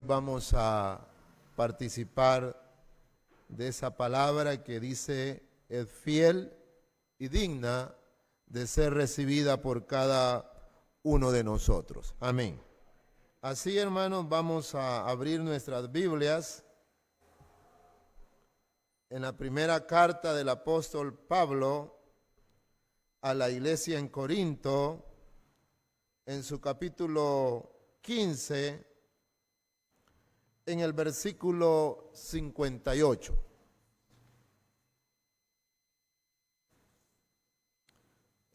vamos a participar de esa palabra que dice es fiel y digna de ser recibida por cada uno de nosotros. Amén. Así, hermanos, vamos a abrir nuestras Biblias en la primera carta del apóstol Pablo a la iglesia en Corinto, en su capítulo 15, en el versículo 58.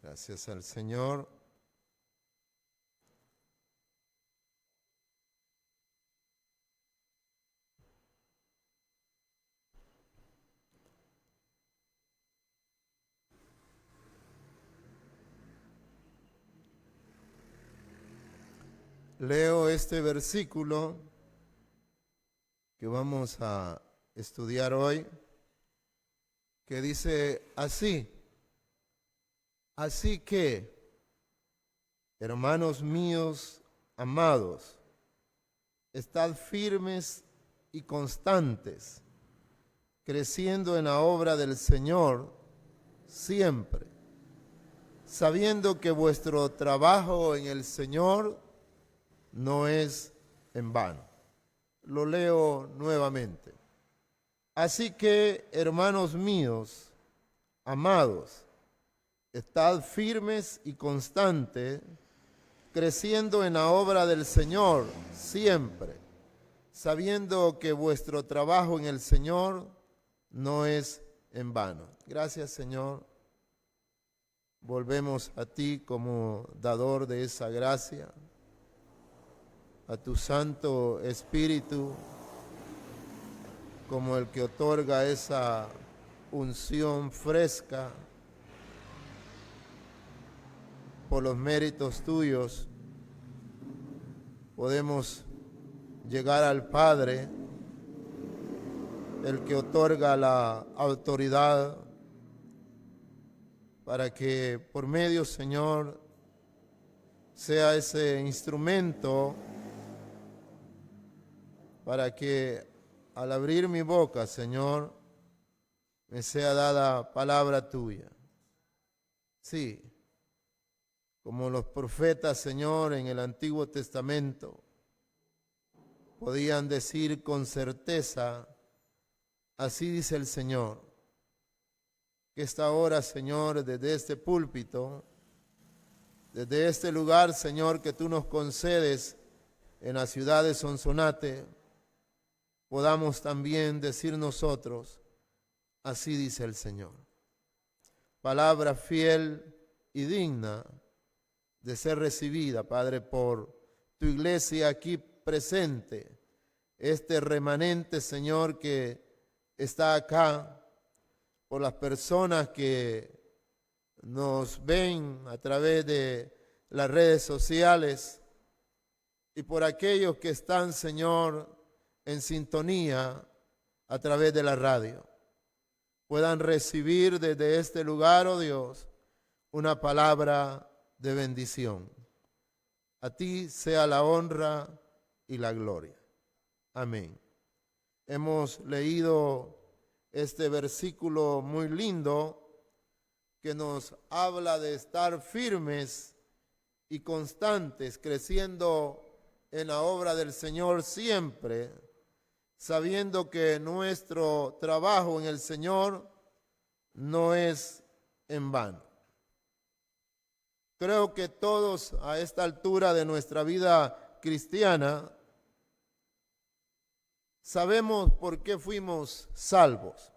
Gracias al Señor. Leo este versículo que vamos a estudiar hoy, que dice así: así que, hermanos míos amados, estad firmes y constantes, creciendo en la obra del Señor siempre, sabiendo que vuestro trabajo en el Señor no es en vano. Lo leo nuevamente. Así que, hermanos míos, amados, estad firmes y constantes, creciendo en la obra del Señor siempre, sabiendo que vuestro trabajo en el Señor no es en vano. Gracias, Señor. Volvemos a ti como dador de esa gracia, a tu Santo Espíritu como el que otorga esa unción fresca. Por los méritos tuyos podemos llegar al Padre, el que otorga la autoridad, para que por medio, Señor, sea ese instrumento para que al abrir mi boca, Señor, me sea dada palabra tuya. Sí, como los profetas, Señor, en el Antiguo Testamento podían decir con certeza, así dice el Señor, que esta hora, Señor, desde este púlpito, desde este lugar, Señor, que tú nos concedes en la ciudad de Sonsonate, podamos también decir nosotros, así dice el Señor. Palabra fiel y digna de ser recibida, Padre, por tu iglesia aquí presente, este remanente, Señor, que está acá, por las personas que nos ven a través de las redes sociales y por aquellos que están, Señor, en sintonía a través de la radio, puedan recibir desde este lugar, oh Dios, una palabra de bendición. A ti sea la honra y la gloria. Amén. Hemos leído este versículo muy lindo que nos habla de estar firmes y constantes, creciendo en la obra del Señor siempre, sabiendo que nuestro trabajo en el Señor no es en vano. Creo que todos a esta altura de nuestra vida cristiana sabemos por qué fuimos salvos.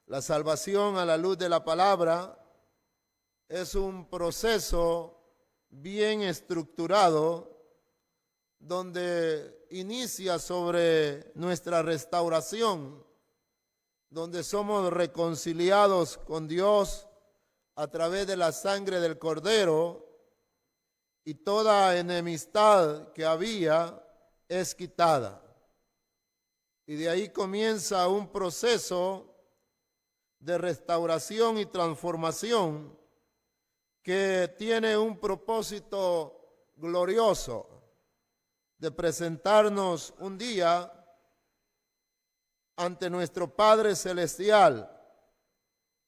La salvación a la luz de la palabra es un proceso bien estructurado donde inicia sobre nuestra restauración, donde somos reconciliados con Dios a través de la sangre del Cordero y toda enemistad que había es quitada. Y de ahí comienza un proceso de restauración y transformación que tiene un propósito glorioso de presentarnos un día ante nuestro Padre Celestial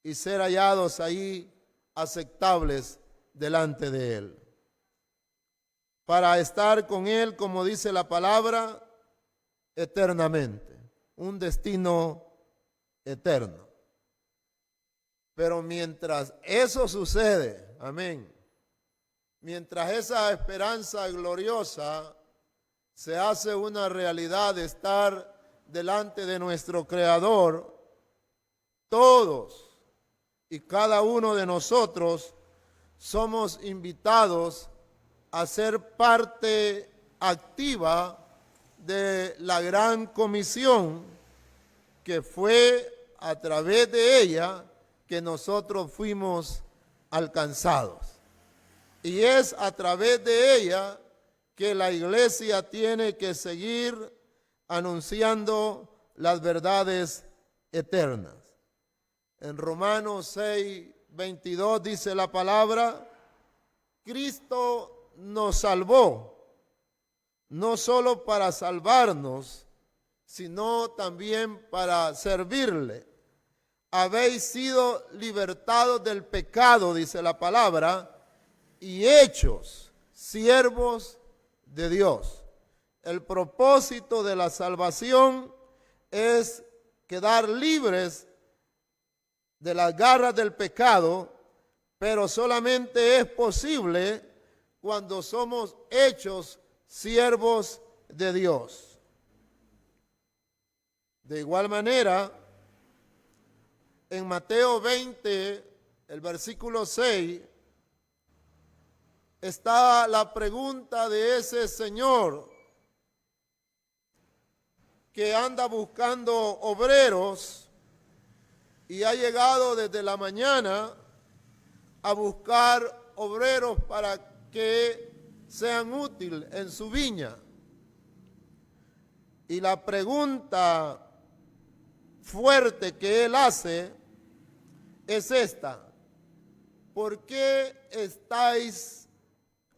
y ser hallados ahí aceptables delante de Él, para estar con Él, como dice la palabra, eternamente, un destino eterno. Pero mientras eso sucede, amén, mientras esa esperanza gloriosa se hace una realidad de estar delante de nuestro Creador, todos y cada uno de nosotros somos invitados a ser parte activa de la gran comisión, que fue a través de ella que nosotros fuimos alcanzados. Y es a través de ella que la iglesia tiene que seguir anunciando las verdades eternas. En Romanos 6:22 dice la palabra: Cristo nos salvó, no solo para salvarnos, sino también para servirle. Habéis sido libertados del pecado, dice la palabra, y hechos siervos de Dios. El propósito de la salvación es quedar libres de las garras del pecado, pero solamente es posible cuando somos hechos siervos de Dios. De igual manera, en Mateo 20, el versículo 6, está la pregunta de ese señor que anda buscando obreros y ha llegado desde la mañana a buscar obreros para que sean útiles en su viña. Y la pregunta fuerte que él hace es esta: ¿por qué estáis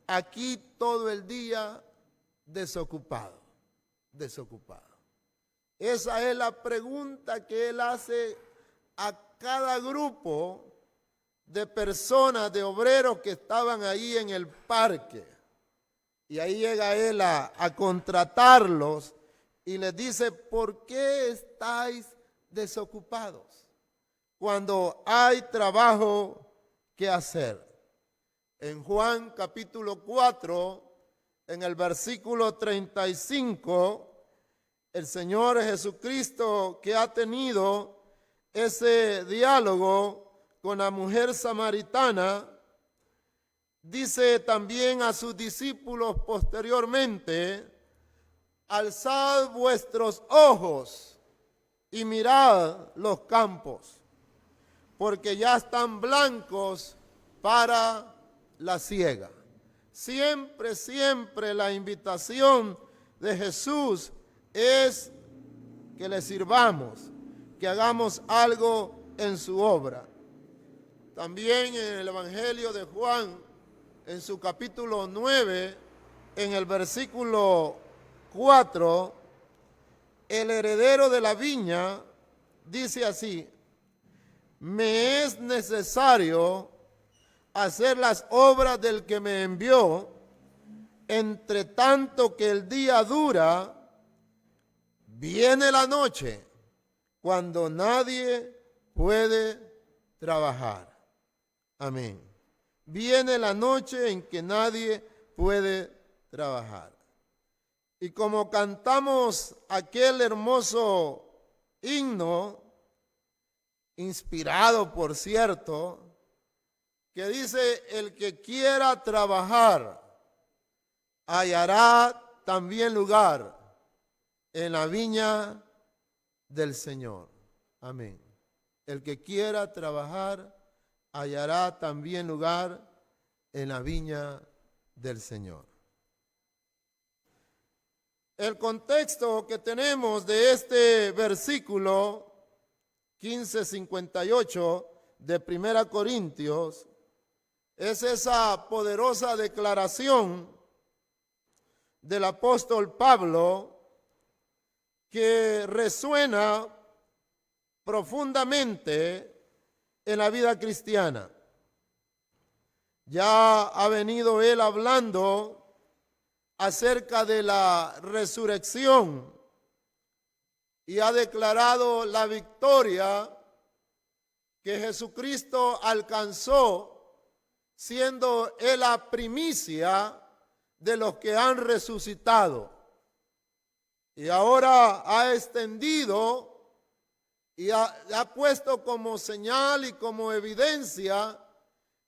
aquí todo el día desocupados? Esa es la pregunta que él hace a cada grupo de personas, de obreros que estaban ahí en el parque. Y ahí llega él a contratarlos y les dice: ¿por qué estáis desocupados cuando hay trabajo que hacer? En Juan capítulo 4, en el versículo 35, el Señor Jesucristo, que ha tenido ese diálogo con la mujer samaritana, dice también a sus discípulos posteriormente: alzad vuestros ojos y mirad los campos, porque ya están blancos para la siega. Siempre, siempre la invitación de Jesús es que le sirvamos, que hagamos algo en su obra. También en el Evangelio de Juan, en su capítulo 9, en el versículo 4, el heredero de la viña dice así: me es necesario hacer las obras del que me envió, entre tanto que el día dura, viene la noche cuando nadie puede trabajar. Amén. Viene la noche en que nadie puede trabajar. Y como cantamos aquel hermoso himno, inspirado por cierto, que dice: el que quiera trabajar hallará también lugar en la viña del Señor. Amén. El que quiera trabajar hallará también lugar en la viña del Señor. El contexto que tenemos de este versículo 15:58 de 1 Corintios es esa poderosa declaración del apóstol Pablo que resuena profundamente en la vida cristiana. Ya ha venido él hablando acerca de la resurrección y ha declarado la victoria que Jesucristo alcanzó, siendo él la primicia de los que han resucitado. Y ahora ha extendido y ha puesto como señal y como evidencia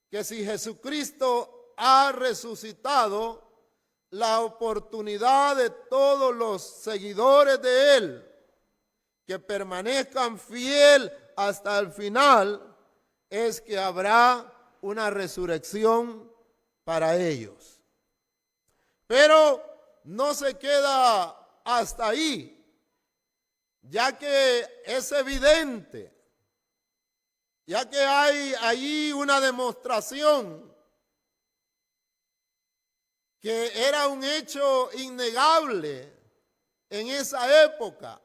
que si Jesucristo ha resucitado, la oportunidad de todos los seguidores de él que permanezcan fiel hasta el final es que habrá una resurrección para ellos. Pero no se queda hasta ahí, ya que es evidente, ya que hay allí una demostración que era un hecho innegable en esa época.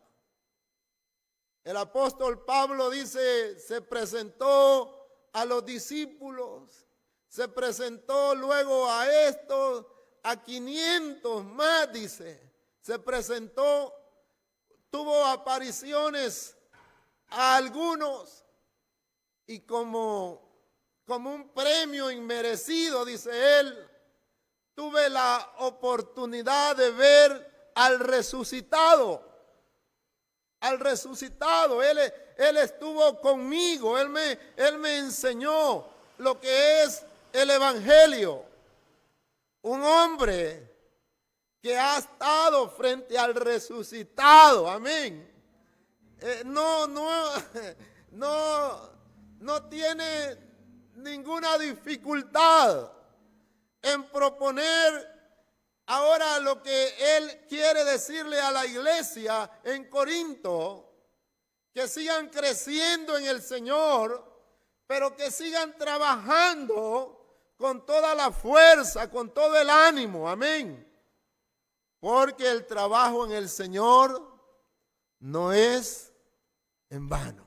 El apóstol Pablo dice, se presentó a los discípulos, se presentó luego a estos, a 500 más, dice, se presentó, tuvo apariciones a algunos y como un premio inmerecido, dice él, tuve la oportunidad de ver al resucitado. Al resucitado, él estuvo conmigo, él me enseñó lo que es el evangelio. Un hombre que ha estado frente al resucitado, amén. No tiene ninguna dificultad en proponer ahora lo que él quiere decirle a la iglesia en Corinto, que sigan creciendo en el Señor, pero que sigan trabajando con toda la fuerza, con todo el ánimo, amén. Porque el trabajo en el Señor no es en vano.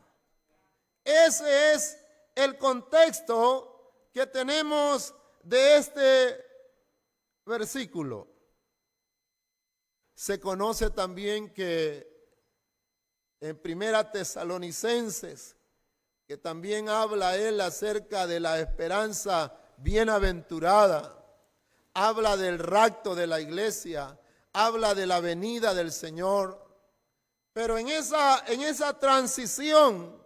Ese es el contexto que tenemos de este versículo. Se conoce también que en Primera Tesalonicenses, que también habla él acerca de la esperanza bienaventurada, habla del rapto de la iglesia, habla de la venida del Señor. Pero en esa transición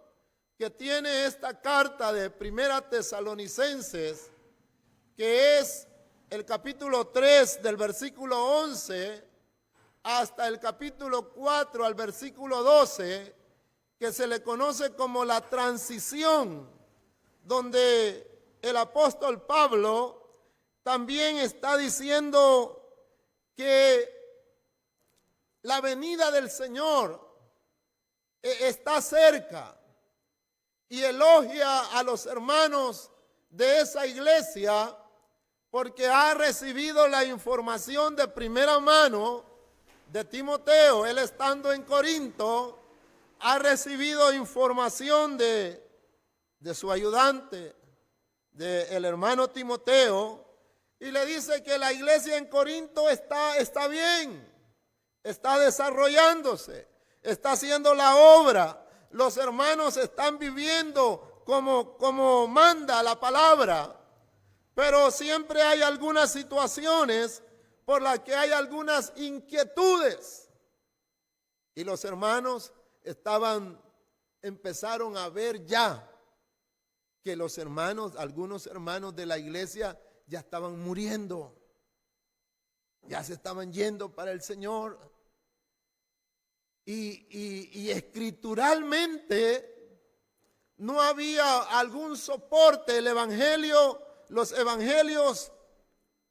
que tiene esta carta de Primera Tesalonicenses, que es el capítulo 3 del versículo 11 hasta el capítulo 4 al versículo 12, que se le conoce como la transición, donde el apóstol Pablo también está diciendo que la venida del Señor está cerca y elogia a los hermanos de esa iglesia porque ha recibido la información de primera mano de Timoteo. Él estando en Corinto ha recibido información de su ayudante, del hermano Timoteo, y le dice que la iglesia en Corinto está bien, está desarrollándose, está haciendo la obra, los hermanos están viviendo como manda la palabra. Pero siempre hay algunas situaciones por las que hay algunas inquietudes. Y los hermanos empezaron a ver ya que algunos hermanos de la iglesia ya estaban muriendo. Ya se estaban yendo para el Señor. Y escrituralmente no había algún soporte. El evangelio, los evangelios,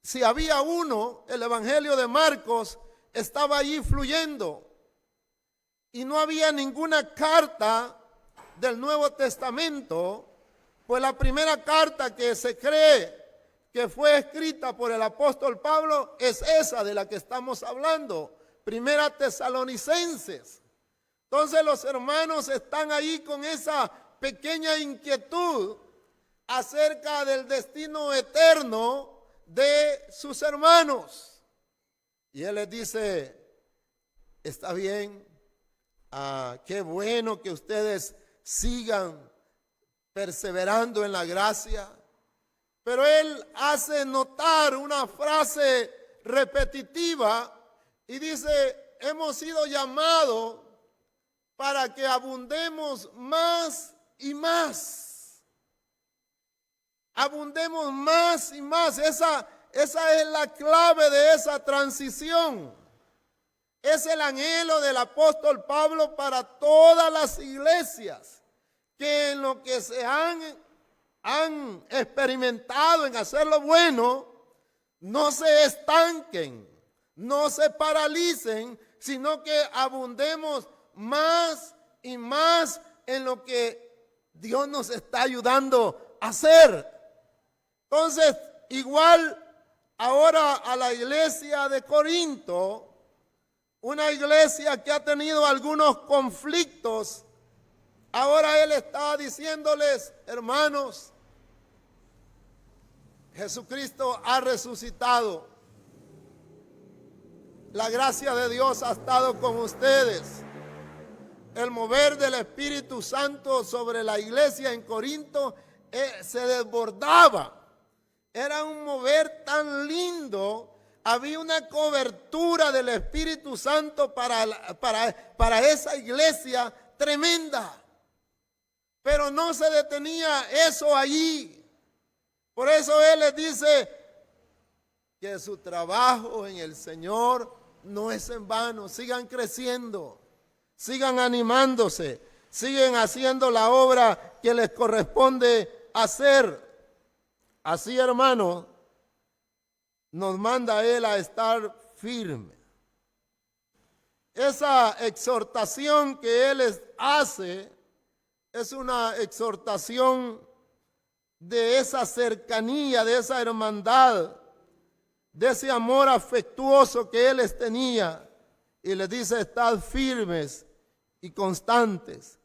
si había uno, el evangelio de Marcos estaba allí fluyendo. Y no había ninguna carta del Nuevo Testamento, pues la primera carta que se cree que fue escrita por el apóstol Pablo es esa de la que estamos hablando, Primera Tesalonicenses. Entonces los hermanos están ahí con esa pequeña inquietud acerca del destino eterno de sus hermanos. Y él les dice, está bien, qué bueno que ustedes sigan perseverando en la gracia. Pero él hace notar una frase repetitiva y dice, hemos sido llamados para que abundemos más y más. Abundemos más y más. Esa es la clave de esa transición. Es el anhelo del apóstol Pablo para todas las iglesias, que en lo que se han experimentado en hacer lo bueno, no se estanquen, no se paralicen, sino que abundemos más y más en lo que Dios nos está ayudando a hacer. Entonces, igual ahora a la iglesia de Corinto, una iglesia que ha tenido algunos conflictos, ahora él está diciéndoles, hermanos, Jesucristo ha resucitado. La gracia de Dios ha estado con ustedes. El mover del Espíritu Santo sobre la iglesia en Corinto se desbordaba. Era un mover tan lindo. Había una cobertura del Espíritu Santo para esa iglesia tremenda. Pero no se detenía eso allí. Por eso Él les dice que su trabajo en el Señor no es en vano. Sigan creciendo, sigan animándose, siguen haciendo la obra que les corresponde hacer. Así, hermano, nos manda Él a estar firme. Esa exhortación que Él les hace es una exhortación de esa cercanía, de esa hermandad, de ese amor afectuoso que Él les tenía. Y les dice, estad firmes y constantes,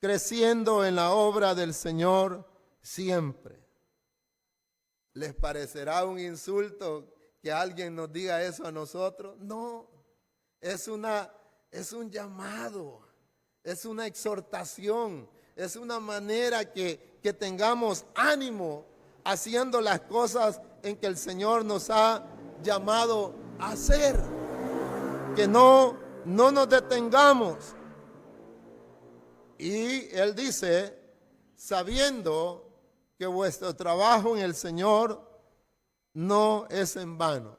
creciendo en la obra del Señor siempre. ¿Les parecerá un insulto que alguien nos diga eso a nosotros? No, es un llamado, es una exhortación, es una manera que tengamos ánimo haciendo las cosas en que el Señor nos ha llamado a hacer. Que no nos detengamos. Y Él dice, sabiendo que vuestro trabajo en el Señor no es en vano.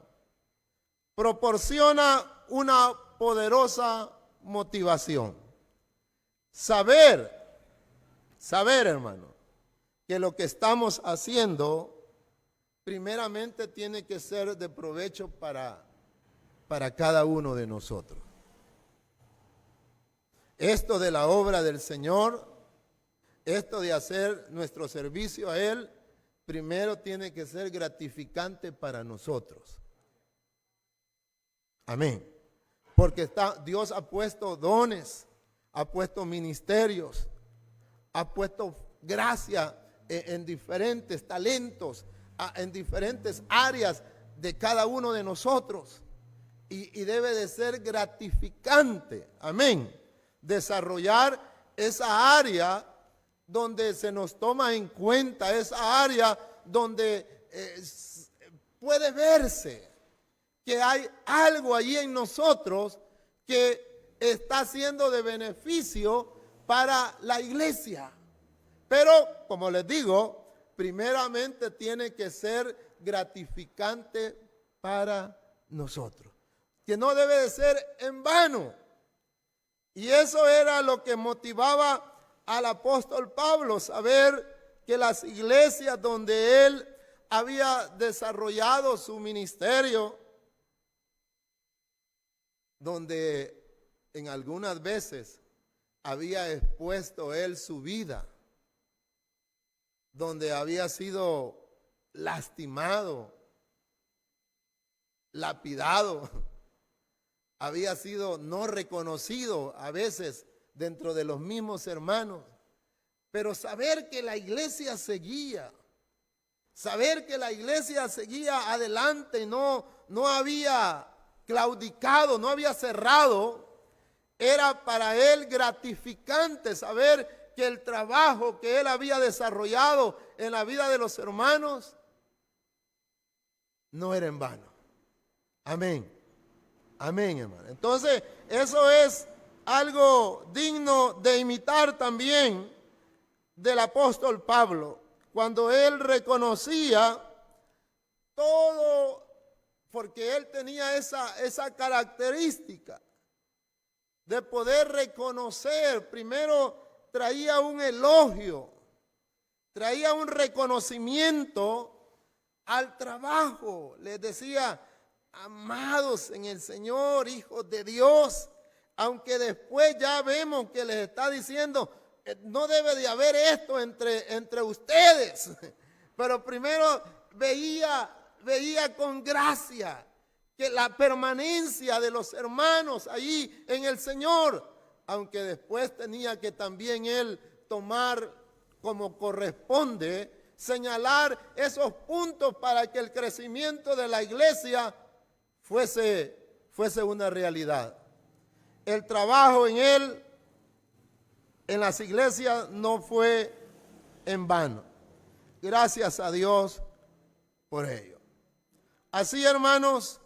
Proporciona una poderosa motivación. Saber, hermano, que lo que estamos haciendo primeramente tiene que ser de provecho para cada uno de nosotros. Esto de la obra del Señor, esto de hacer nuestro servicio a Él, primero tiene que ser gratificante para nosotros. Amén. Porque Dios ha puesto dones, ha puesto ministerios, ha puesto gracia en diferentes talentos, en diferentes áreas de cada uno de nosotros. Y debe de ser gratificante, amén, desarrollar esa área donde se nos toma en cuenta, esa área donde puede verse que hay algo allí en nosotros que está siendo de beneficio para la iglesia. Pero, como les digo, primeramente tiene que ser gratificante para nosotros, que no debe de ser en vano. Y eso era lo que motivaba al apóstol Pablo, saber que las iglesias donde él había desarrollado su ministerio, donde en algunas veces había expuesto él su vida, donde había sido lastimado, lapidado, había sido no reconocido a veces dentro de los mismos hermanos. Pero saber que la iglesia seguía, saber que la iglesia seguía adelante y no había claudicado, no había cerrado, era para él gratificante saber que el trabajo que él había desarrollado en la vida de los hermanos no era en vano. Amén. Amén, hermano. Entonces, eso es algo digno de imitar también del apóstol Pablo, cuando él reconocía todo, porque él tenía esa característica de poder reconocer. Primero traía un elogio, traía un reconocimiento al trabajo. Les decía: amados en el Señor, hijos de Dios, aunque después ya vemos que les está diciendo: no debe de haber esto entre ustedes. Pero primero veía con gracia que la permanencia de los hermanos allí en el Señor, aunque después tenía que también él tomar como corresponde, señalar esos puntos para que el crecimiento de la iglesia fuese una realidad. El trabajo en él, en las iglesias, no fue en vano. Gracias a Dios por ello. Así, hermanos,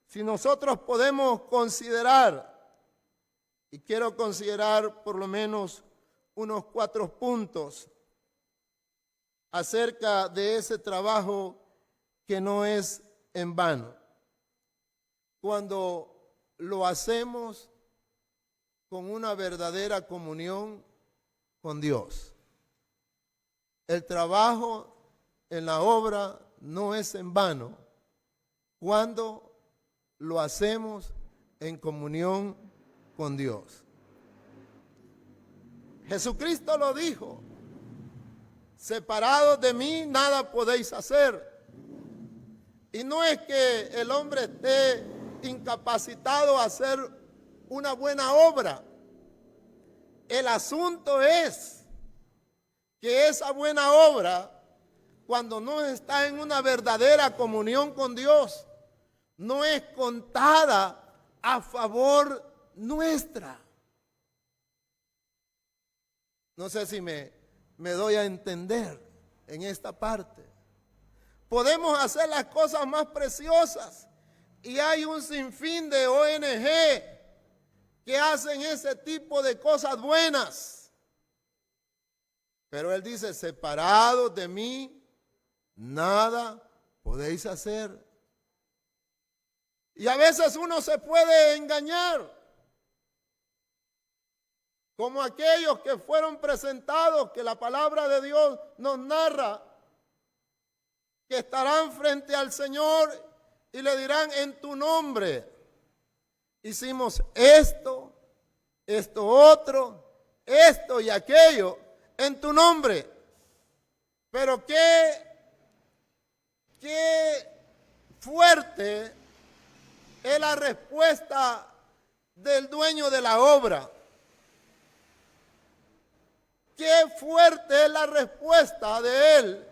si nosotros podemos considerar, y quiero considerar por lo menos unos 4 puntos acerca de ese trabajo que no es en vano. Cuando lo hacemos con una verdadera comunión con Dios. El trabajo en la obra no es en vano cuando lo hacemos en comunión con Dios. Jesucristo lo dijo: separados de mí nada podéis hacer. Y no es que el hombre esté incapacitado a hacer una buena obra. El asunto es que esa buena obra, cuando no está en una verdadera comunión con Dios, no es contada a favor nuestra. No sé si me doy a entender en esta parte. Podemos hacer las cosas más preciosas y hay un sinfín de ONG que hacen ese tipo de cosas buenas. Pero él dice: separados de mí, nada podéis hacer. Y a veces uno se puede engañar, como aquellos que fueron presentados, que la palabra de Dios nos narra, que estarán frente al Señor y le dirán: en tu nombre hicimos esto, esto otro, esto y aquello, en tu nombre. Pero qué fuerte es la respuesta del dueño de la obra. Qué fuerte es la respuesta de él,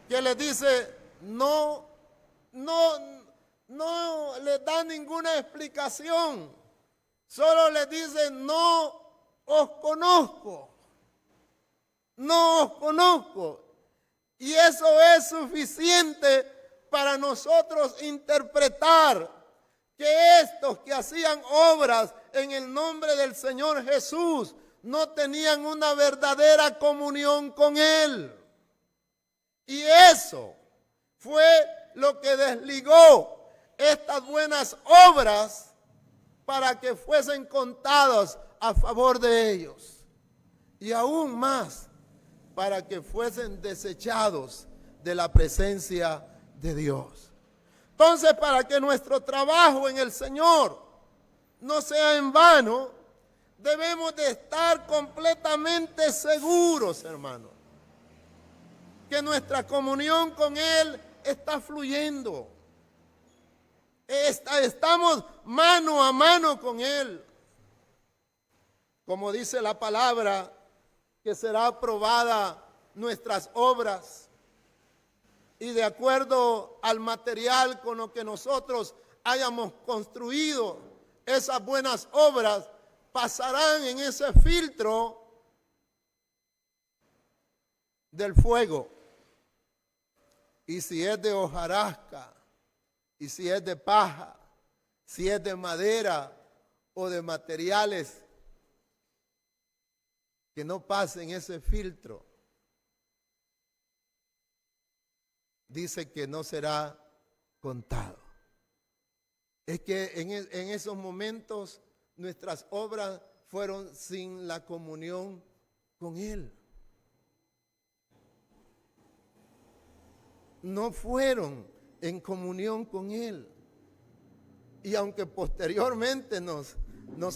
que le dice: no le da ninguna explicación, solo le dice: no os conozco, no os conozco. Y eso es suficiente para nosotros interpretar que estos que hacían obras en el nombre del Señor Jesús no tenían una verdadera comunión con Él. Y eso fue lo que desligó estas buenas obras para que fuesen contadas a favor de ellos. Y aún más, para que fuesen desechados de la presencia de Dios. Entonces, para que nuestro trabajo en el Señor no sea en vano, debemos de estar completamente seguros, hermanos, que nuestra comunión con Él está fluyendo. Estamos mano a mano con Él. Como dice la palabra, que será aprobada nuestras obras. Y de acuerdo al material con lo que nosotros hayamos construido, esas buenas obras pasarán en ese filtro del fuego. Y si es de hojarasca, y si es de paja, si es de madera o de materiales que no pasen ese filtro, dice que no será contado. Es que en esos momentos nuestras obras fueron sin la comunión con Él. No fueron en comunión con Él. Y aunque posteriormente nos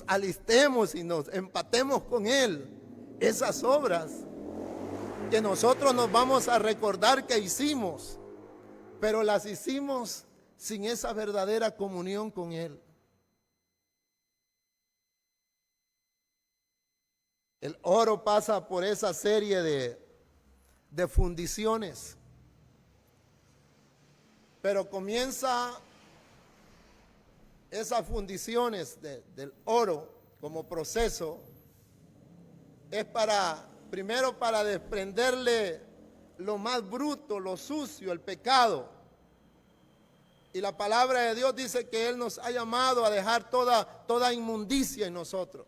alistemos y nos empatemos con Él, esas obras que nosotros nos vamos a recordar que hicimos, pero las hicimos sin esa verdadera comunión con Él. El oro pasa por esa serie de fundiciones, pero comienza esas fundiciones del oro como proceso, es primero para desprenderle lo más bruto, lo sucio, el pecado. Y la palabra de Dios dice que Él nos ha llamado a dejar toda inmundicia en nosotros.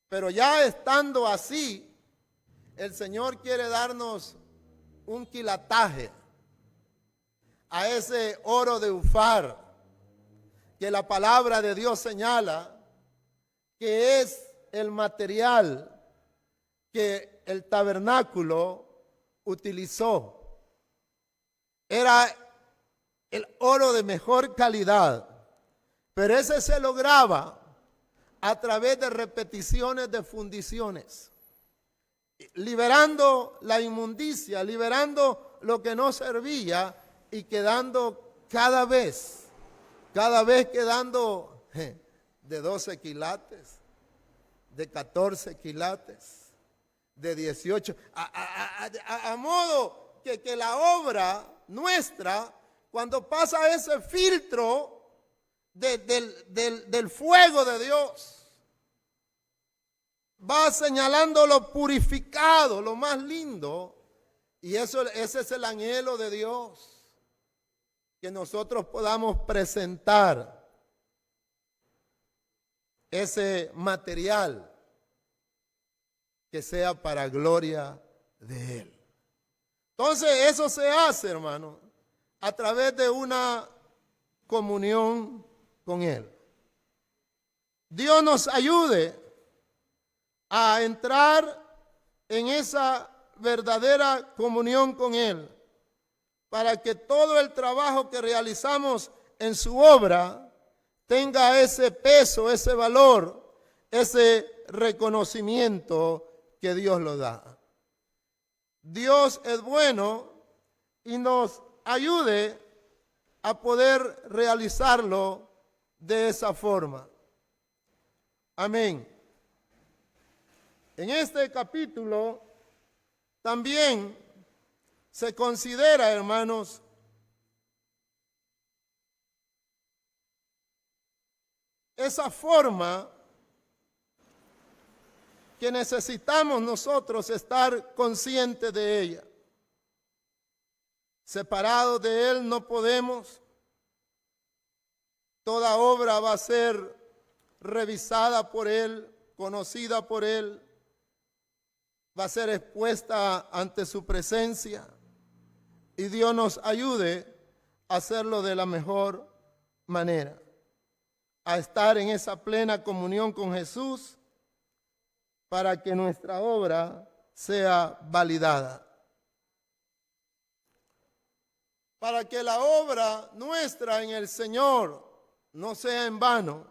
Pero ya estando así, el Señor quiere darnos un quilataje a ese oro de Ufar, que la palabra de Dios señala que es el material que el tabernáculo utilizó. Era el oro de mejor calidad, pero ese se lograba a través de repeticiones de fundiciones, liberando la inmundicia, liberando lo que no servía y quedando cada vez quedando de 12 quilates, de 14 quilates, de 18, a modo que la obra nuestra, cuando pasa ese filtro del fuego de Dios, va señalando lo purificado, lo más lindo, y ese es el anhelo de Dios, que nosotros podamos presentar ese material que sea para gloria de Él. Entonces eso se hace, hermano, a través de una comunión con Él. Dios nos ayude a entrar en esa verdadera comunión con Él, para que todo el trabajo que realizamos en su obra tenga ese peso, ese valor, ese reconocimiento que Dios lo da. Dios es bueno y nos ayude a poder realizarlo de esa forma. Amén. En este capítulo también se considera, hermanos, esa forma que necesitamos nosotros estar conscientes de ella. Separados de Él no podemos. Toda obra va a ser revisada por Él, conocida por Él, va a ser expuesta ante su presencia. Y Dios nos ayude a hacerlo de la mejor manera, a estar en esa plena comunión con Jesús para que nuestra obra sea validada. Para que la obra nuestra en el Señor no sea en vano,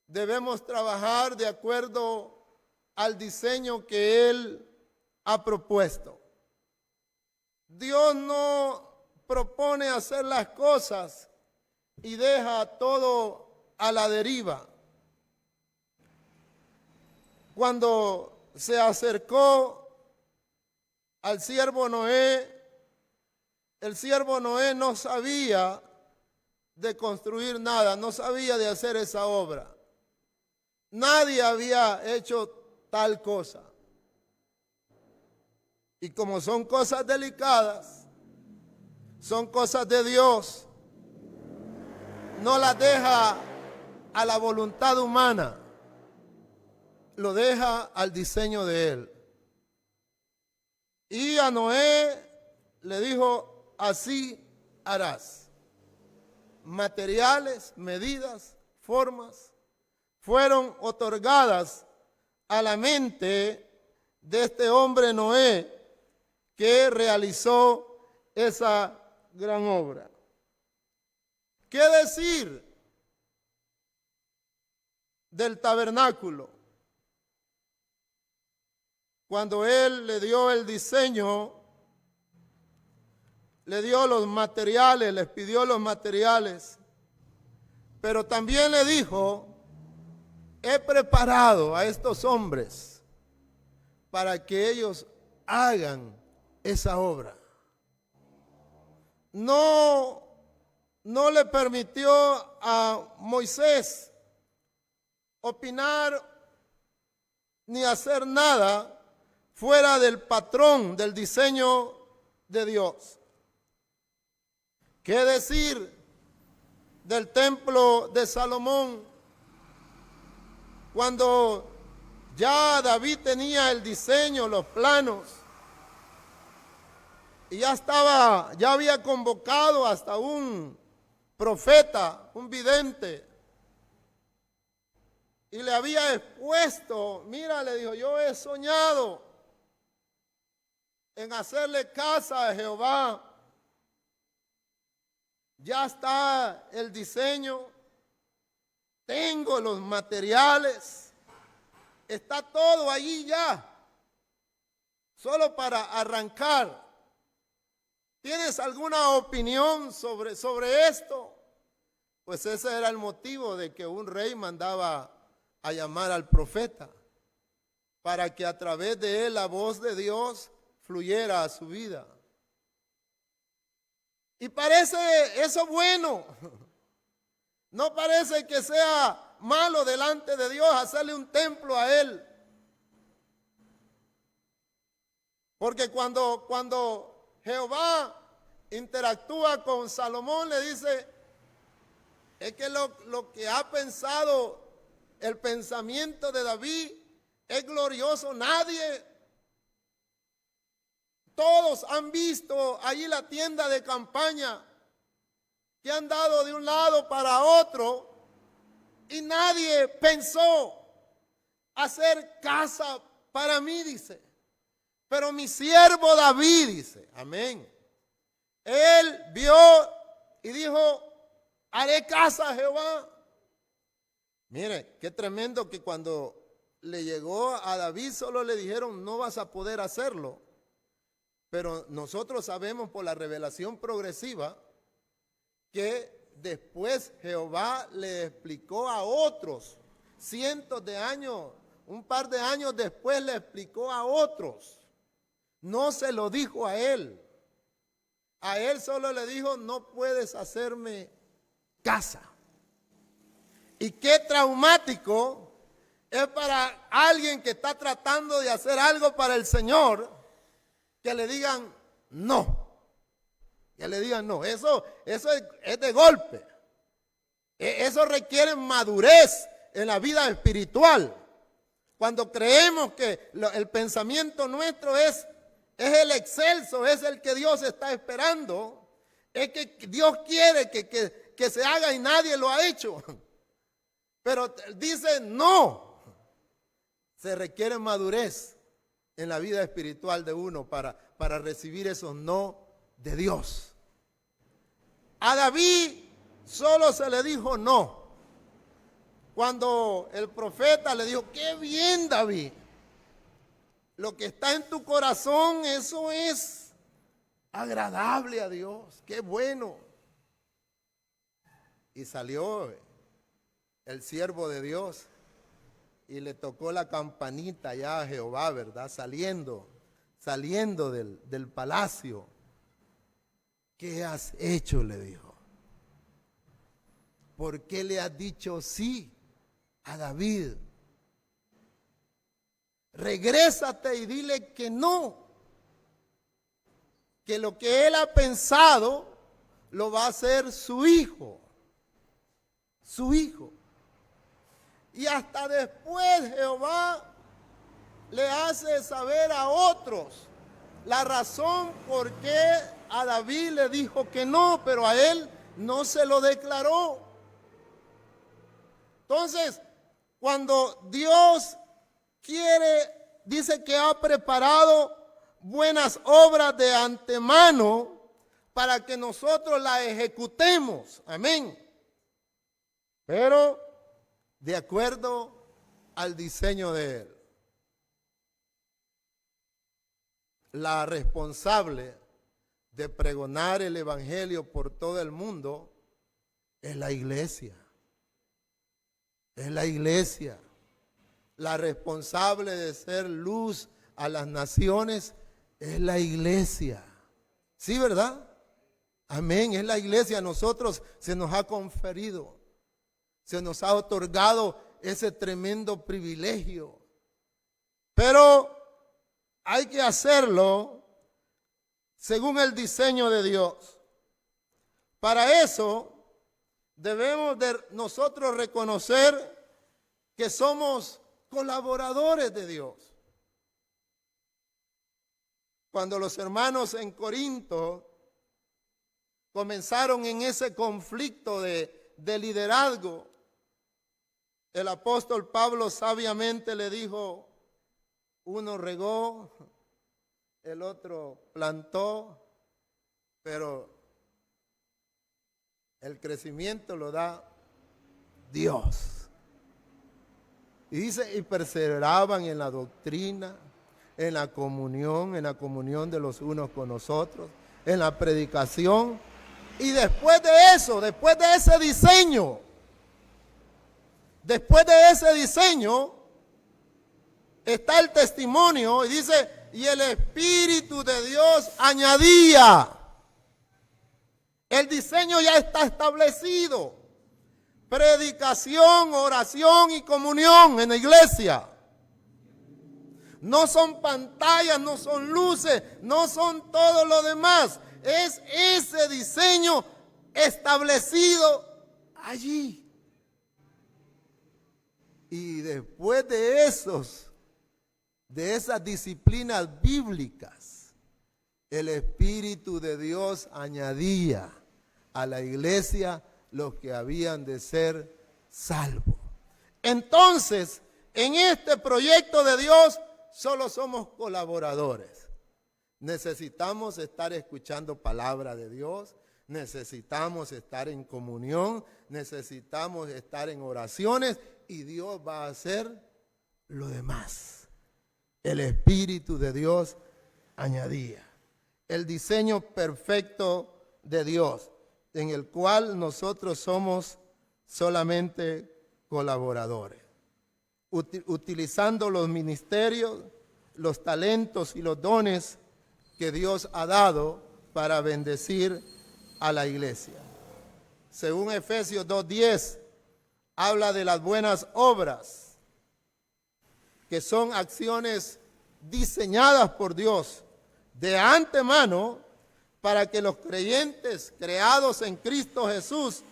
debemos trabajar de acuerdo al diseño que Él ha propuesto. Dios no propone hacer las cosas y deja todo a la deriva. Cuando se acercó al siervo Noé, el siervo Noé no sabía de construir nada, no sabía de hacer esa obra. Nadie había hecho tal cosa. Y como son cosas delicadas, son cosas de Dios, no las deja a la voluntad humana, lo deja al diseño de Él. Y a Noé le dijo, así harás. Materiales, medidas, formas, fueron otorgadas a la mente de este hombre Noé que realizó esa gran obra. ¿Qué decir del tabernáculo? Cuando él le dio el diseño, le dio los materiales, les pidió los materiales, pero también le dijo, he preparado a estos hombres para que ellos hagan esa obra. No le permitió a Moisés opinar ni hacer nada fuera del patrón, del diseño de Dios. ¿Qué decir del templo de Salomón? Cuando ya David tenía el diseño, los planos, y ya había convocado hasta un profeta, un vidente, y le había expuesto, mira, le dijo, yo he soñado en hacerle casa a Jehová. Ya está el diseño, tengo los materiales, está todo allí ya, solo para arrancar. ¿Tienes alguna opinión sobre esto? Pues ese era el motivo de que un rey mandaba a llamar al profeta, para que a través de él la voz de Dios fluyera a su vida. Y parece eso bueno. No parece que sea malo delante de Dios hacerle un templo a Él. Porque cuando Jehová interactúa con Salomón, le dice, es que lo que ha pensado, el pensamiento de David es glorioso. Todos han visto allí la tienda de campaña que han dado de un lado para otro y nadie pensó hacer casa para mí, dice. Pero mi siervo David, dice, amén. Él vio y dijo, haré casa a Jehová. Mire, qué tremendo que cuando le llegó a David solo le dijeron, no vas a poder hacerlo. Pero nosotros sabemos por la revelación progresiva que después Jehová le explicó a otros, cientos de años, un par de años después le explicó a otros. No se lo dijo a él. A él solo le dijo, no puedes hacerme casa. Y qué traumático es para alguien que está tratando de hacer algo para el Señor, que le digan no. Que le digan no. Eso es de golpe. Eso requiere madurez en la vida espiritual. Cuando creemos que el pensamiento nuestro es el excelso, es el que Dios está esperando, es que Dios quiere que se haga y nadie lo ha hecho. Pero dice no. Se requiere madurez en la vida espiritual de uno para recibir esos no de Dios. A David solo se le dijo no. Cuando el profeta le dijo, qué bien, David, lo que está en tu corazón, eso es agradable a Dios, qué bueno. Y salió el siervo de Dios y le tocó la campanita ya a Jehová, ¿verdad? Saliendo del palacio. ¿Qué has hecho?, le dijo. ¿Por qué le has dicho sí a David? Regrésate y dile que no, que lo que él ha pensado lo va a hacer su hijo. Su hijo. Y hasta después Jehová le hace saber a otros la razón por qué a David le dijo que no, pero a él no se lo declaró. Entonces, cuando Dios quiere, dice que ha preparado buenas obras de antemano para que nosotros las ejecutemos. Amén. Pero de acuerdo al diseño de Él. La responsable de pregonar el evangelio por todo el mundo es la iglesia. Es la iglesia. La responsable de ser luz a las naciones es la iglesia. ¿Sí, verdad? Amén, es la iglesia. A nosotros se nos ha conferido, se nos ha otorgado ese tremendo privilegio. Pero hay que hacerlo según el diseño de Dios. Para eso debemos de nosotros reconocer que somos colaboradores de Dios. Cuando los hermanos en Corinto comenzaron en ese conflicto de liderazgo, el apóstol Pablo sabiamente le dijo: uno regó, el otro plantó, pero el crecimiento lo da Dios. Y dice, y perseveraban en la doctrina, en la comunión de los unos con nosotros, en la predicación. Y después de eso, después de ese diseño, está el testimonio y dice, y el Espíritu de Dios añadía. El diseño ya está establecido. Predicación, oración y comunión en la iglesia. No son pantallas, no son luces, no son todo lo demás. Es ese diseño establecido allí. Y después de esas disciplinas bíblicas, el Espíritu de Dios añadía a la iglesia los que habían de ser salvos. Entonces, en este proyecto de Dios, solo somos colaboradores. Necesitamos estar escuchando palabra de Dios, necesitamos estar en comunión, necesitamos estar en oraciones y Dios va a hacer lo demás. El Espíritu de Dios añadía. El diseño perfecto de Dios, en el cual nosotros somos solamente colaboradores. Utilizando los ministerios, los talentos y los dones que Dios ha dado para bendecir a la iglesia. Según Efesios 2:10, habla de las buenas obras, que son acciones diseñadas por Dios de antemano para que los creyentes creados en Cristo Jesús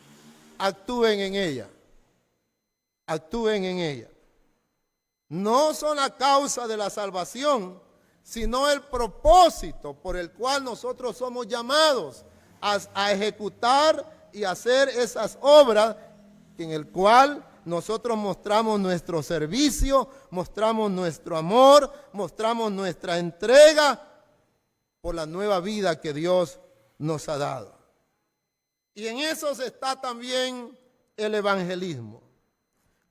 actúen en ella. Actúen en ella. No son la causa de la salvación, sino el propósito por el cual nosotros somos llamados a ejecutar y hacer esas obras en el cual nosotros mostramos nuestro servicio, mostramos nuestro amor, mostramos nuestra entrega por la nueva vida que Dios nos ha dado. Y en eso está también el evangelismo.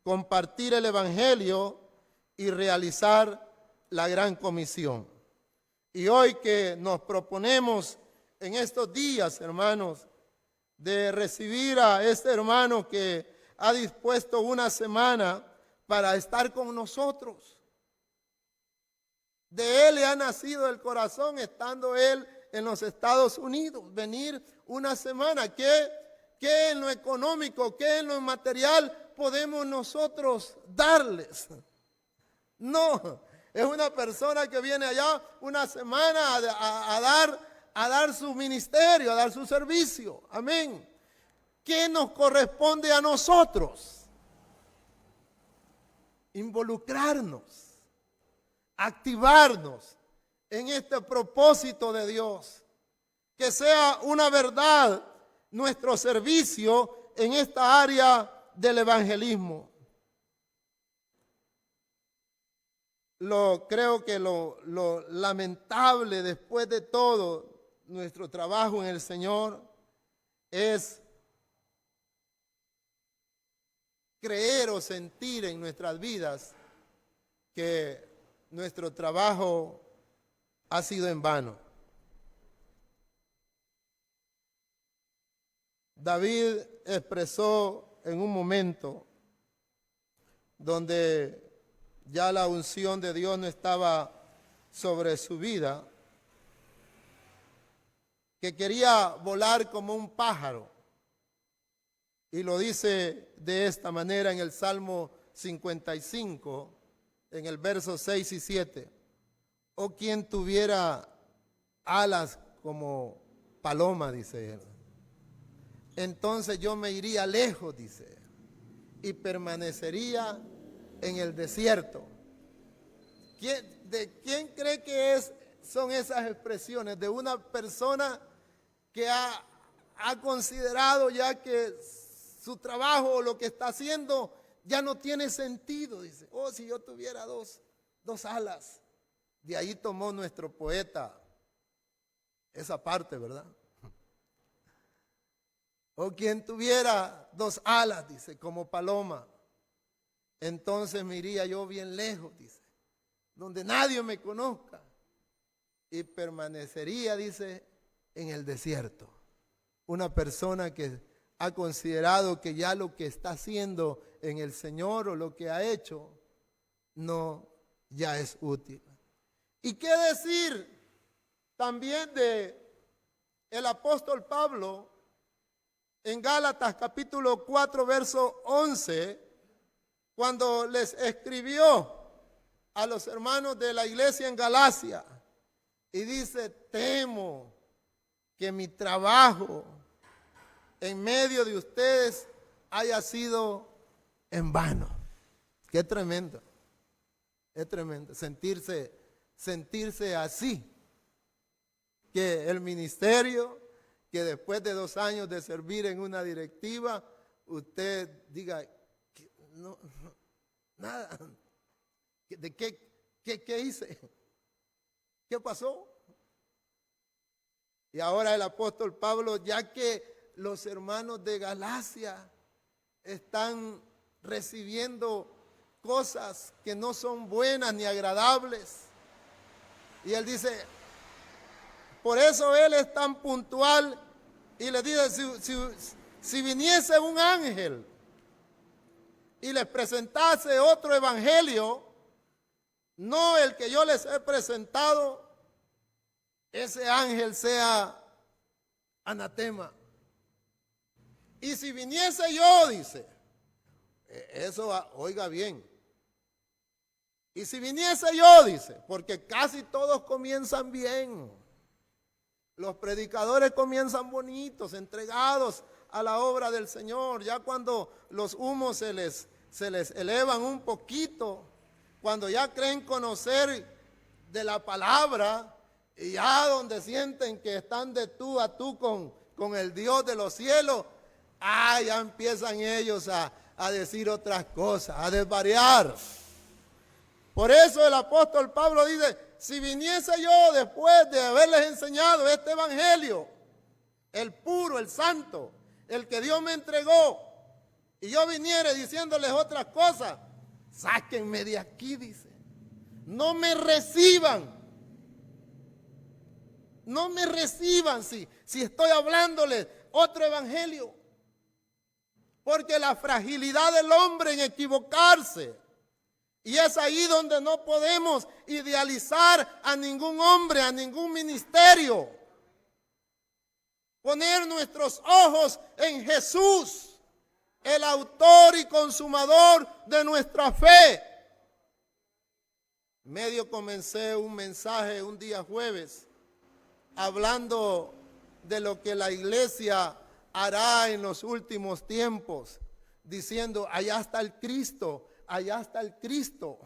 Compartir el evangelio y realizar la gran comisión. Y hoy que nos proponemos en estos días, hermanos, de recibir a este hermano que ha dispuesto una semana para estar con nosotros. De él le ha nacido el corazón, estando él en los Estados Unidos, venir una semana. ¿Qué en lo económico, qué en lo material podemos nosotros darles? No, es una persona que viene allá una semana a dar su ministerio, a dar su servicio. Amén. ¿Qué nos corresponde a nosotros? Involucrarnos, activarnos en este propósito de Dios. Que sea una verdad nuestro servicio en esta área del evangelismo. Creo que lo lamentable después de todo nuestro trabajo en el Señor es creer o sentir en nuestras vidas que nuestro trabajo ha sido en vano. David expresó en un momento donde ya la unción de Dios no estaba sobre su vida, que quería volar como un pájaro. Y lo dice de esta manera en el Salmo 55, en el verso 6 y 7. Oh, quien tuviera alas como paloma, dice él. Entonces yo me iría lejos, dice él, y permanecería en el desierto. ¿De quién cree que son esas expresiones? De una persona que ha considerado ya que su trabajo o lo que está haciendo ya no tiene sentido. Dice, oh, si yo tuviera dos alas. De ahí tomó nuestro poeta esa parte, ¿verdad? O quien tuviera dos alas, dice, como paloma. Entonces me iría yo bien lejos, dice, donde nadie me conozca. Y permanecería, dice, en el desierto. Una persona que ha considerado que ya lo que está haciendo en el Señor o lo que ha hecho no ya es útil. ¿Y qué decir también de el apóstol Pablo en Gálatas capítulo 4 verso 11, cuando les escribió a los hermanos de la iglesia en Galacia y dice, temo que mi trabajo en medio de ustedes haya sido en vano? Qué tremendo, es tremendo sentirse así, que el ministerio, que después de 2 años de servir en una directiva, usted diga, no, nada, ¿de qué hice? ¿Qué pasó? Y ahora el apóstol Pablo, ya que los hermanos de Galacia están recibiendo cosas que no son buenas ni agradables, y él dice, por eso él es tan puntual y le dice, si viniese un ángel y les presentase otro evangelio, no el que yo les he presentado, ese ángel sea anatema. Y si viniese yo, dice, eso oiga bien. Y si viniese yo, dice, porque casi todos comienzan bien. Los predicadores comienzan bonitos, entregados a la obra del Señor. Ya cuando los humos se les elevan un poquito, cuando ya creen conocer de la palabra, y ya donde sienten que están de tú a tú con el Dios de los cielos, ya empiezan ellos a decir otras cosas, a desvariar. Por eso el apóstol Pablo dice, si viniese yo después de haberles enseñado este evangelio, el puro, el santo, el que Dios me entregó, y yo viniere diciéndoles otras cosas, sáquenme de aquí, dice. No me reciban. No me reciban si estoy hablándoles otro evangelio. Porque la fragilidad del hombre en equivocarse. Y es ahí donde no podemos idealizar a ningún hombre, a ningún ministerio. Poner nuestros ojos en Jesús, el autor y consumador de nuestra fe. Medio comencé un mensaje un día jueves hablando de lo que la iglesia hará en los últimos tiempos, diciendo, allá está el Cristo, allá está el Cristo.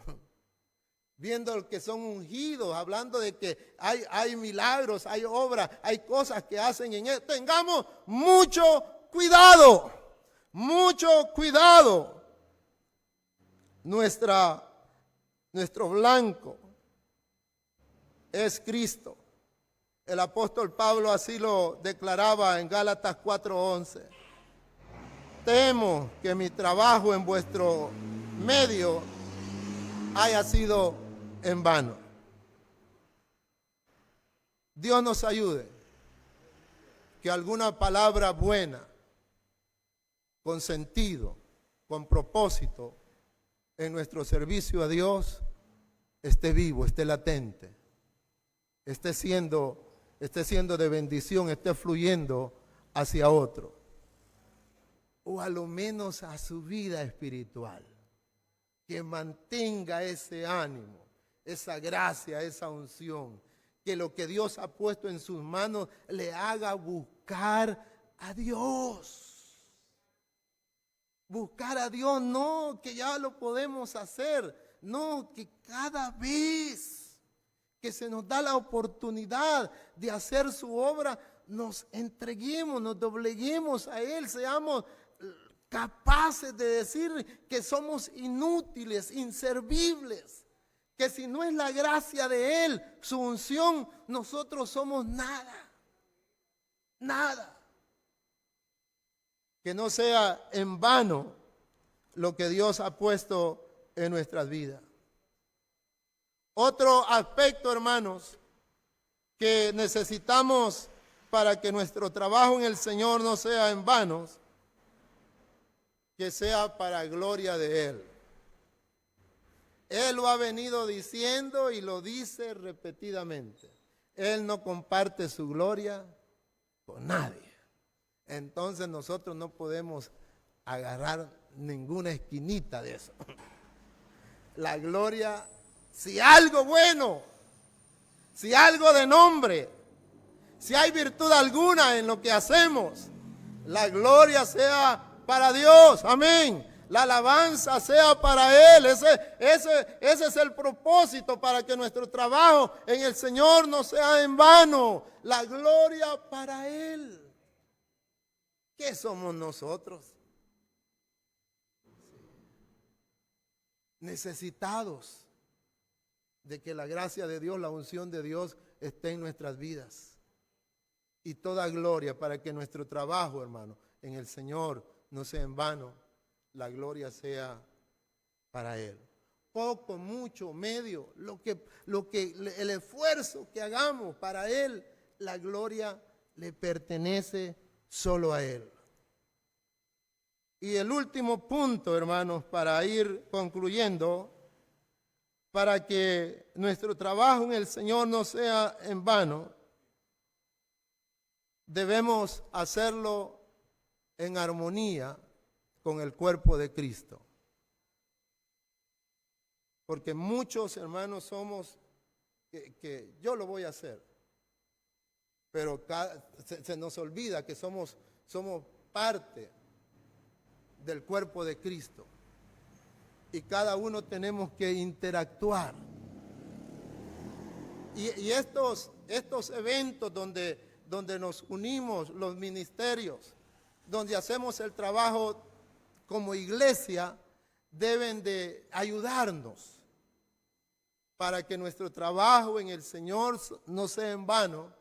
Viendo que son ungidos, hablando de que hay milagros, hay obras, hay cosas que hacen en él. Tengamos mucho cuidado, mucho cuidado. Nuestro blanco es Cristo. El apóstol Pablo así lo declaraba en Gálatas 4:11. Temo que mi trabajo en vuestro medio haya sido en vano. Dios nos ayude, que alguna palabra buena, con sentido, con propósito, en nuestro servicio a Dios, esté vivo, esté latente, esté siendo de bendición, esté fluyendo hacia otro, o a lo menos a su vida espiritual, que mantenga ese ánimo, esa gracia, esa unción, que lo que Dios ha puesto en sus manos le haga buscar a Dios. Buscar a Dios, no que ya lo podemos hacer, no, que cada vez que se nos da la oportunidad de hacer su obra, nos entreguemos, nos dobleguemos a Él, seamos capaces de decir que somos inútiles, inservibles, que si no es la gracia de Él, su unción, nosotros somos nada, nada. Que no sea en vano lo que Dios ha puesto en nuestras vidas. Otro aspecto, hermanos, que necesitamos para que nuestro trabajo en el Señor no sea en vano, que sea para gloria de Él. Él lo ha venido diciendo y lo dice repetidamente. Él no comparte su gloria con nadie. Entonces nosotros no podemos agarrar ninguna esquinita de eso. La gloria, si algo bueno, si algo de nombre, si hay virtud alguna en lo que hacemos, la gloria sea para Dios, amén. La alabanza sea para Él. Ese es el propósito, para que nuestro trabajo en el Señor no sea en vano. La gloria para Él. ¿Qué somos nosotros? Necesitados de que la gracia de Dios, la unción de Dios esté en nuestras vidas. Y toda gloria para que nuestro trabajo, hermano, en el Señor no sea en vano. La gloria sea para Él. Poco, mucho, medio, el esfuerzo que hagamos para Él, la gloria le pertenece solo a Él. Y el último punto, hermanos, para ir concluyendo, para que nuestro trabajo en el Señor no sea en vano, debemos hacerlo en armonía con el cuerpo de Cristo. Porque muchos hermanos somos que yo lo voy a hacer, pero se nos olvida que somos parte del cuerpo de Cristo. Y cada uno tenemos que interactuar. Y estos eventos donde nos unimos los ministerios, donde hacemos el trabajo como iglesia, deben de ayudarnos para que nuestro trabajo en el Señor no sea en vano.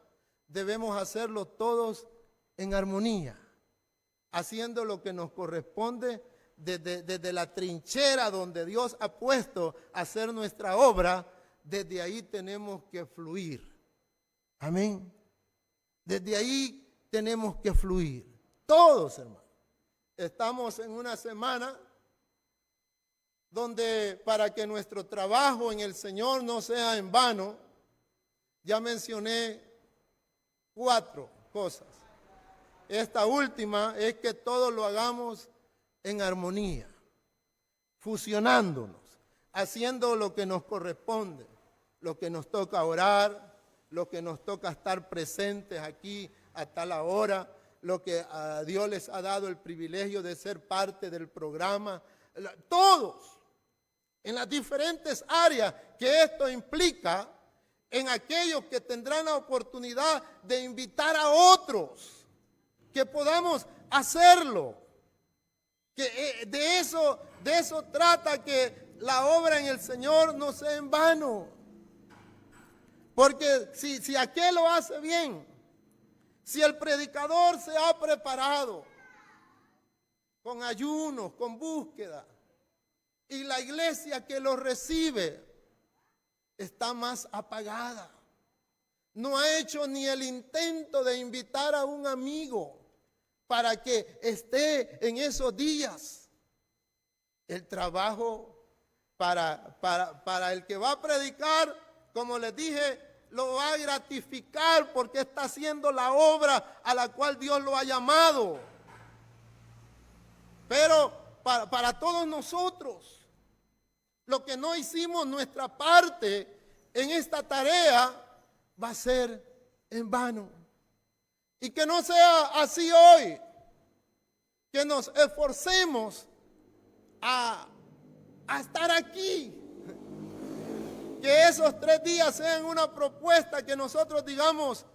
Debemos hacerlo todos en armonía, haciendo lo que nos corresponde desde la trinchera donde Dios ha puesto a hacer nuestra obra. Desde ahí tenemos que fluir. Amén. Desde ahí tenemos que fluir. Todos, hermanos. Estamos en una semana donde para que nuestro trabajo en el Señor no sea en vano, ya mencioné 4 cosas. Esta última es que todo lo hagamos en armonía, fusionándonos, haciendo lo que nos corresponde, lo que nos toca orar, lo que nos toca estar presentes aquí a tal hora, lo que a Dios les ha dado el privilegio de ser parte del programa, todos, en las diferentes áreas que esto implica, en aquellos que tendrán la oportunidad de invitar a otros, que podamos hacerlo, que de eso trata, que la obra en el Señor no sea en vano, porque si aquel lo hace bien, si el predicador se ha preparado con ayunos, con búsqueda, y la iglesia que lo recibe está más apagada, no ha hecho ni el intento de invitar a un amigo para que esté en esos días, el trabajo para el que va a predicar, como les dije, lo va a gratificar porque está haciendo la obra a la cual Dios lo ha llamado. Pero para todos nosotros, lo que no hicimos nuestra parte en esta tarea va a ser en vano. Y que no sea así hoy, que nos esforcemos a estar aquí. Que esos 3 días sean una propuesta que nosotros digamos,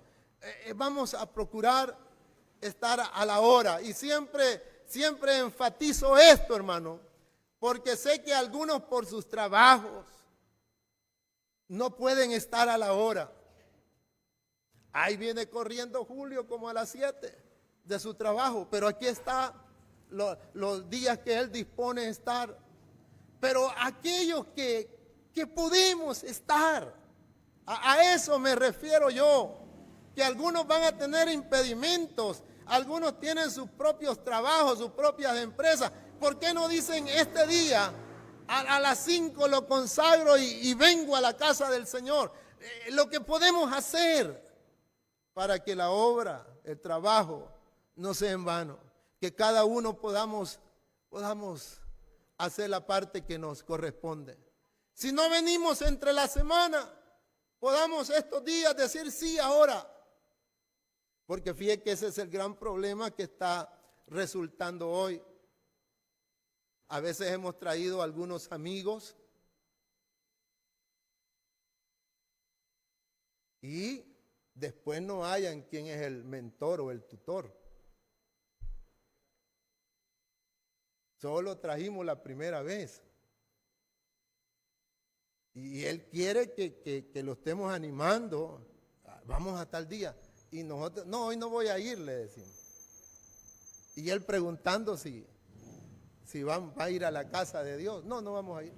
vamos a procurar estar a la hora. Y siempre enfatizo esto, hermano, porque sé que algunos por sus trabajos no pueden estar a la hora. Ahí viene corriendo Julio como a las 7 de su trabajo, pero aquí está los días que él dispone de estar. Pero aquellos que pudimos estar, a eso me refiero yo, que algunos van a tener impedimentos, algunos tienen sus propios trabajos, sus propias empresas. ¿Por qué no dicen este día a las 5 lo consagro y vengo a la casa del Señor? Lo que podemos hacer para que la obra, el trabajo, no sea en vano, que cada uno podamos hacer la parte que nos corresponde. Si no venimos entre la semana, podamos estos días decir sí ahora. Porque fíjate que ese es el gran problema que está resultando hoy. A veces hemos traído a algunos amigos y después no hayan quién es el mentor o el tutor. Solo trajimos la primera vez. Y él quiere que lo estemos animando. Vamos a tal día. Y nosotros, no, hoy no voy a ir, le decimos. Y él preguntando si va a ir a la casa de Dios. No, no vamos a ir.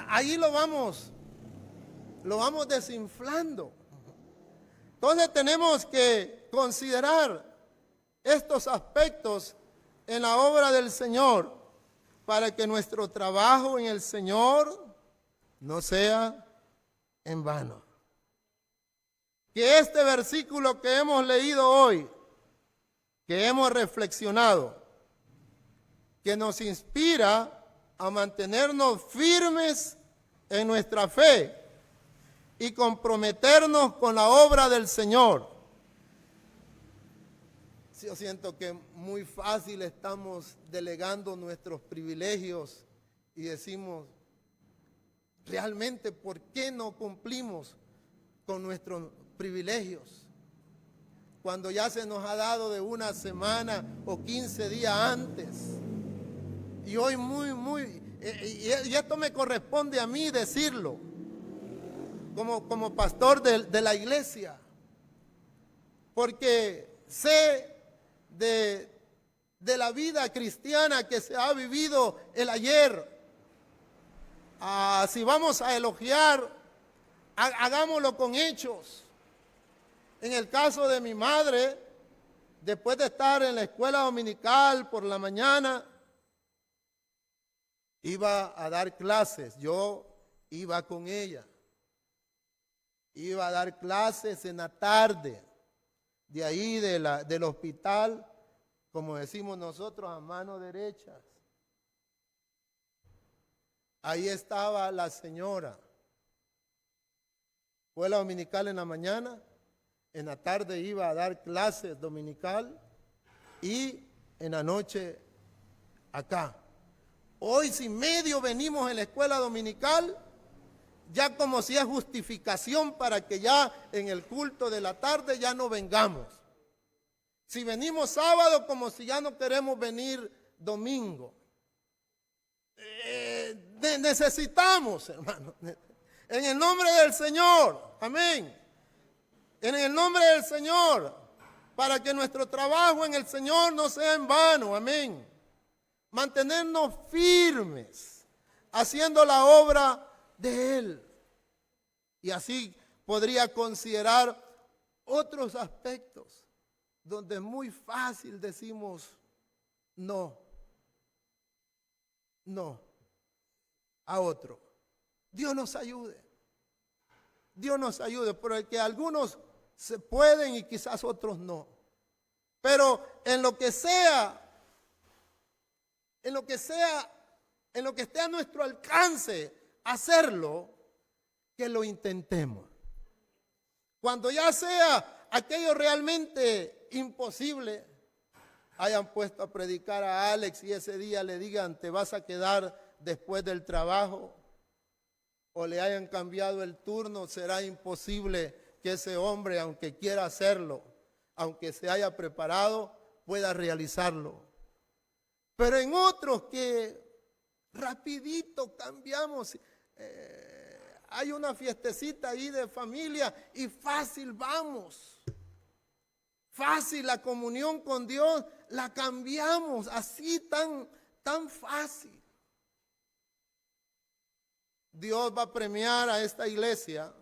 Ahí lo vamos desinflando. Entonces tenemos que considerar estos aspectos en la obra del Señor para que nuestro trabajo en el Señor no sea en vano. Que este versículo que hemos leído hoy, que hemos reflexionado, que nos inspira a mantenernos firmes en nuestra fe y comprometernos con la obra del Señor. Yo siento que muy fácil estamos delegando nuestros privilegios y decimos, realmente, ¿por qué no cumplimos con nuestros privilegios? Cuando ya se nos ha dado de una semana o 15 días antes. Y hoy y esto me corresponde a mí decirlo, como pastor de la iglesia, porque sé de la vida cristiana que se ha vivido el ayer. Si vamos a elogiar, hagámoslo con hechos. En el caso de mi madre, después de estar en la escuela dominical por la mañana, iba a dar clases. Yo iba con ella. Iba a dar clases en la tarde. De ahí del hospital, como decimos nosotros, a mano derecha. Ahí estaba la señora. Escuela dominical en la mañana, en la tarde iba a dar clases dominical y en la noche acá. Hoy sin medio venimos en la escuela dominical, ya como si es justificación para que ya en el culto de la tarde ya no vengamos. Si venimos sábado, como si ya no queremos venir domingo. Necesitamos, hermano, en el nombre del Señor, amén, en el nombre del Señor, para que nuestro trabajo en el Señor no sea en vano, amén, mantenernos firmes, haciendo la obra de Él. Y así podría considerar otros aspectos donde es muy fácil decimos no a otro. Dios nos ayude. Dios nos ayude, porque algunos se pueden y quizás otros no. Pero en lo que esté a nuestro alcance hacerlo, que lo intentemos. Cuando ya sea aquello realmente imposible, hayan puesto a predicar a Alex y ese día le digan, te vas a quedar después del trabajo, o le hayan cambiado el turno, será imposible que ese hombre, aunque quiera hacerlo, aunque se haya preparado, pueda realizarlo. Pero en otros que rapidito cambiamos, hay una fiestecita ahí de familia y fácil vamos. Fácil la comunión con Dios, la cambiamos así tan fácil. Dios va a premiar a esta iglesia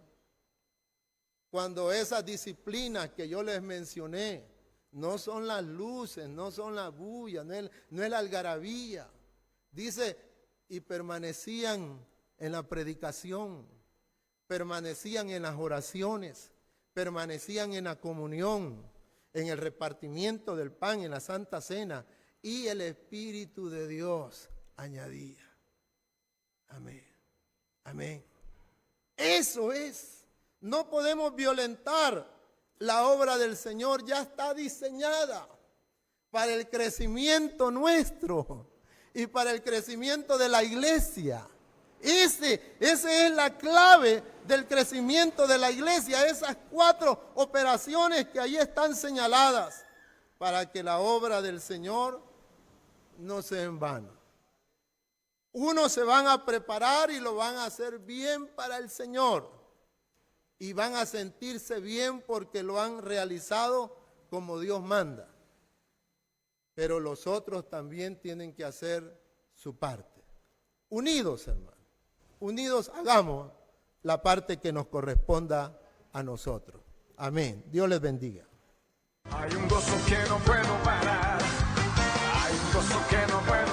cuando esas disciplinas que yo les mencioné, no son las luces, no son la bulla, no es la algarabía. Dice, y permanecían en la predicación, permanecían en las oraciones, permanecían en la comunión, en el repartimiento del pan, en la Santa Cena, y el Espíritu de Dios añadía. Amén. Amén. Eso es. No podemos violentar la obra del Señor. Ya está diseñada para el crecimiento nuestro y para el crecimiento de la iglesia. Esa es la clave del crecimiento de la iglesia. Esas 4 operaciones que ahí están señaladas para que la obra del Señor no sea en vano. Unos se van a preparar y lo van a hacer bien para el Señor. Y van a sentirse bien porque lo han realizado como Dios manda. Pero los otros también tienen que hacer su parte. Unidos, hermanos. Unidos hagamos la parte que nos corresponda a nosotros. Amén. Dios les bendiga. Hay un gozo que no puedo parar. Hay un gozo que no puedo